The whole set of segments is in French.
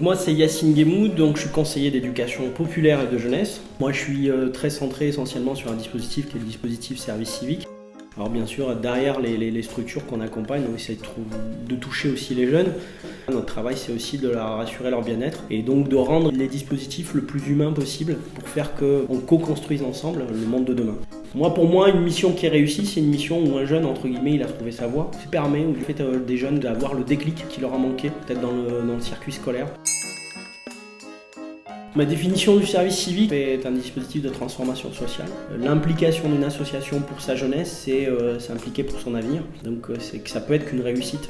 Moi c'est Yacine Guémoud, donc je suis conseiller d'éducation populaire et de jeunesse. Moi je suis très centré essentiellement sur un dispositif qui est le dispositif service civique. Alors bien sûr, derrière les structures qu'on accompagne, on essaie de toucher aussi les jeunes. Notre travail, c'est aussi de leur assurer leur bien-être et donc de rendre les dispositifs le plus humains possible pour faire qu'on co-construise ensemble le monde de demain. Pour moi, une mission qui est réussie, c'est une mission où un jeune, entre guillemets, il a trouvé sa voie. Ça permet au fait des jeunes d'avoir le déclic qui leur a manqué, peut-être dans le circuit scolaire. Ma définition du service civique est un dispositif de transformation sociale. L'implication d'une association pour sa jeunesse, c'est s'impliquer pour son avenir. Donc c'est que ça peut être qu'une réussite.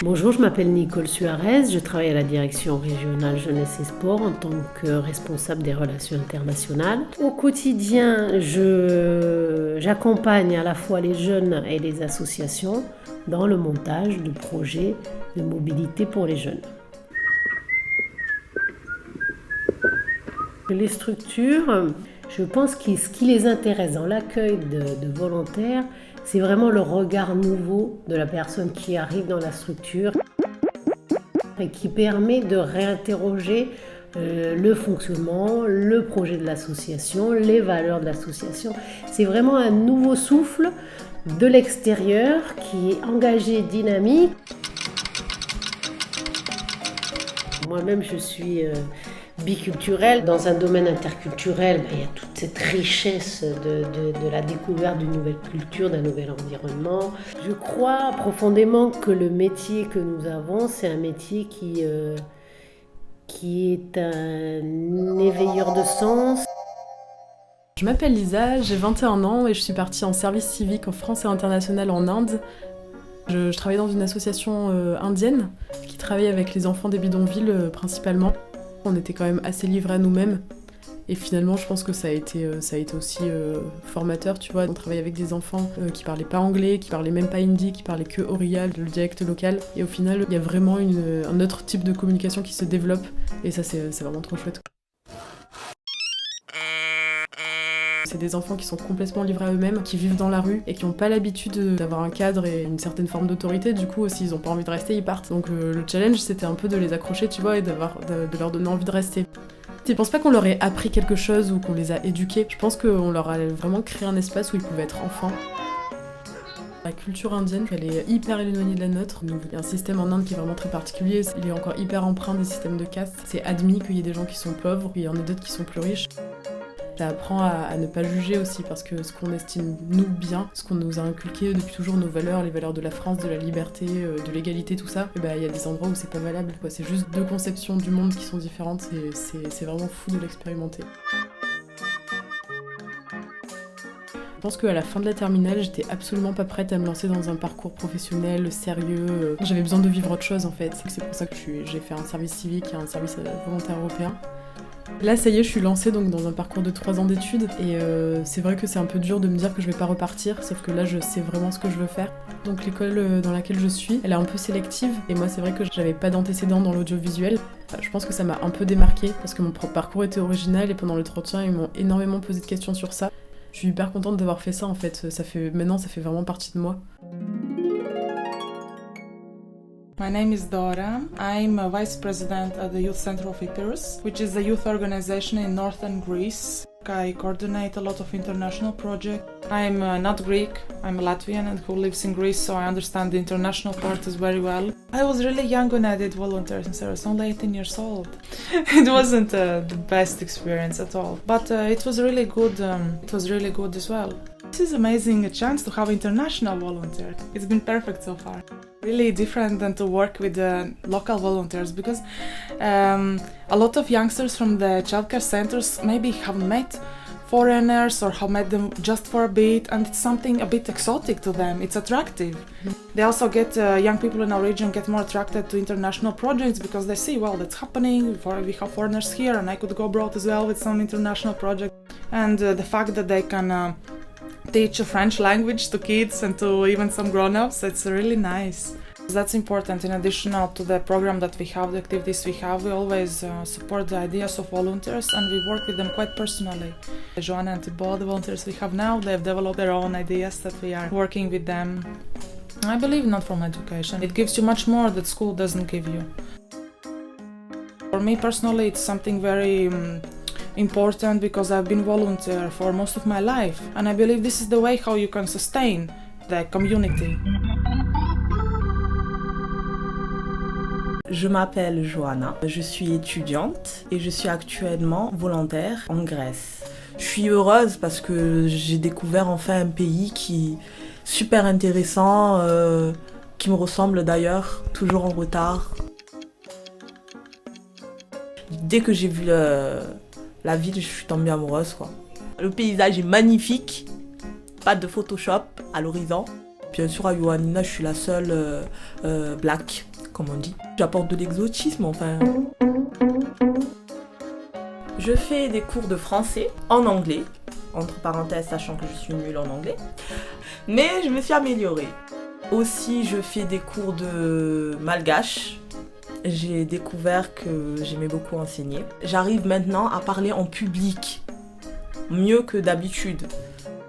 Bonjour, je m'appelle Nicole Suarez, je travaille à la direction régionale jeunesse et sport en tant que responsable des relations internationales. Au quotidien, j'accompagne à la fois les jeunes et les associations dans le montage de projets de mobilité pour les jeunes. Les structures, je pense que ce qui les intéresse dans l'accueil de volontaires, c'est vraiment le regard nouveau de la personne qui arrive dans la structure et qui permet de réinterroger le fonctionnement, le projet de l'association, les valeurs de l'association. C'est vraiment un nouveau souffle de l'extérieur qui est engagé, dynamique. Moi-même, je suis biculturelle. Dans un domaine interculturel, il y a toute cette richesse de la découverte d'une nouvelle culture, d'un nouvel environnement. Je crois profondément que le métier que nous avons, c'est un métier qui est un éveilleur de sens. Je m'appelle Lisa, j'ai 21 ans et je suis partie en service civique en France et international en Inde. Je travaille dans une association indienne qui travaille avec les enfants des bidonvilles principalement. On était quand même assez livrés à nous-mêmes et finalement je pense que ça a été aussi formateur, tu vois. On travaille avec des enfants qui parlaient pas anglais, qui parlaient même pas hindi, qui parlaient que oriya, le dialecte local, et au final il y a vraiment un autre type de communication qui se développe et ça c'est vraiment trop chouette. C'est des enfants qui sont complètement livrés à eux-mêmes, qui vivent dans la rue et qui n'ont pas l'habitude d'avoir un cadre et une certaine forme d'autorité. Du coup, s'ils n'ont pas envie de rester, ils partent. Donc le challenge, c'était un peu de les accrocher, tu vois, et de leur donner envie de rester. Je pense pas qu'on leur ait appris quelque chose ou qu'on les a éduqués. Je pense qu'on leur a vraiment créé un espace où ils pouvaient être enfants. La culture indienne, elle est hyper éloignée de la nôtre. Il y a un système en Inde qui est vraiment très particulier. Il est encore hyper empreint des systèmes de caste. C'est admis qu'il y ait des gens qui sont pauvres, qu'il y en ait d'autres qui sont plus riches. Ça apprend à ne pas juger aussi, parce que ce qu'on estime nous bien, ce qu'on nous a inculqué depuis toujours, nos valeurs, les valeurs de la France, de la liberté, de l'égalité, tout ça, il y a des endroits où c'est pas valable, quoi. C'est juste deux conceptions du monde qui sont différentes, et c'est vraiment fou de l'expérimenter. Je pense qu'à la fin de la terminale, j'étais absolument pas prête à me lancer dans un parcours professionnel, sérieux. J'avais besoin de vivre autre chose en fait. C'est pour ça que j'ai fait un service civique et un service volontaire européen. Là, ça y est, je suis lancée donc dans un parcours de 3 ans d'études et c'est vrai que c'est un peu dur de me dire que je vais pas repartir, sauf que là, je sais vraiment ce que je veux faire. Donc l'école dans laquelle je suis, elle est un peu sélective et moi, c'est vrai que j'avais pas d'antécédents dans l'audiovisuel. Je pense que ça m'a un peu démarquée parce que mon parcours était original et pendant l'entretien, ils m'ont énormément posé de questions sur ça. Je suis hyper contente d'avoir fait ça en fait, maintenant ça fait vraiment partie de moi. My name is Dora. I'm a vice president at the Youth Center of Epirus, which is a youth organization in northern Greece. I coordinate a lot of international projects. I'm not Greek, I'm a Latvian and who lives in Greece, so I understand the international part very well. I was really young when I did volunteering service, only 18 years old. It wasn't the best experience at all, but it was really good. It was really good as well. This is amazing a chance to have international volunteers. It's been perfect so far. Really different than to work with local volunteers because a lot of youngsters from the childcare centers maybe have met foreigners or have met them just for a bit, and it's something a bit exotic to them. It's attractive. They also get young people in our region get more attracted to international projects because they see, well, that's happening. We have foreigners here, and I could go abroad as well with some international project. And the fact that they can teach a French language to kids and to even some grown-ups, it's really nice. That's important. In addition to the program that we have, the activities we have, we always support the ideas of volunteers and we work with them quite personally. Joanna and Thibault, the volunteers we have now, they've developed their own ideas that we are working with them. I believe in non-formal education. It gives you much more that school doesn't give you. For me personally, it's something very important because I've been volunteer for most of my life, and I believe this is the way how you can sustain the community. Je m'appelle Johanna, je suis étudiante et je suis actuellement volontaire en Grèce. Je suis heureuse parce que j'ai découvert enfin un pays qui est super intéressant, qui me ressemble d'ailleurs, toujours en retard. Dès que j'ai vu la ville, je suis tombée amoureuse, quoi. Le paysage est magnifique, pas de Photoshop à l'horizon. Bien sûr, à Ioannina, je suis la seule black, comme on dit. J'apporte de l'exotisme, enfin. Je fais des cours de français en anglais, entre parenthèses, sachant que je suis nulle en anglais. Mais je me suis améliorée. Aussi, je fais des cours de malgache. J'ai découvert que j'aimais beaucoup enseigner. J'arrive maintenant à parler en public, mieux que d'habitude.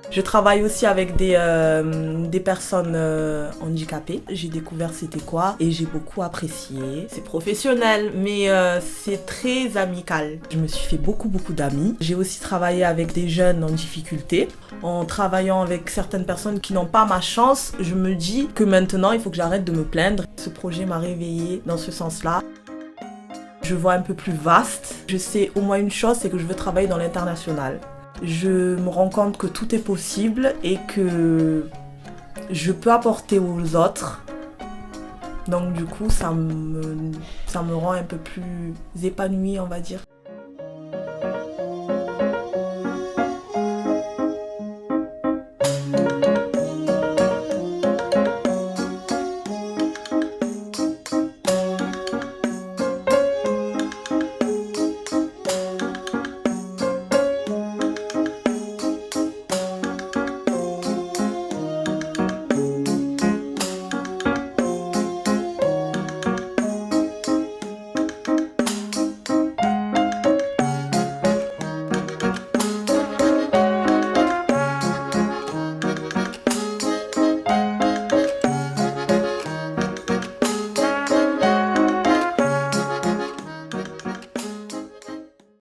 Je travaille aussi avec des personnes handicapées. J'ai découvert c'était quoi et j'ai beaucoup apprécié. C'est professionnel, mais c'est très amical. Je me suis fait beaucoup d'amis. J'ai aussi travaillé avec des jeunes en difficulté. En travaillant avec certaines personnes qui n'ont pas ma chance, je me dis que maintenant, il faut que j'arrête de me plaindre. Ce projet m'a réveillée dans ce sens-là. Je vois un peu plus vaste. Je sais au moins une chose, c'est que je veux travailler dans l'international. Je me rends compte que tout est possible et que je peux apporter aux autres. Donc du coup, ça me rend un peu plus épanouie, on va dire.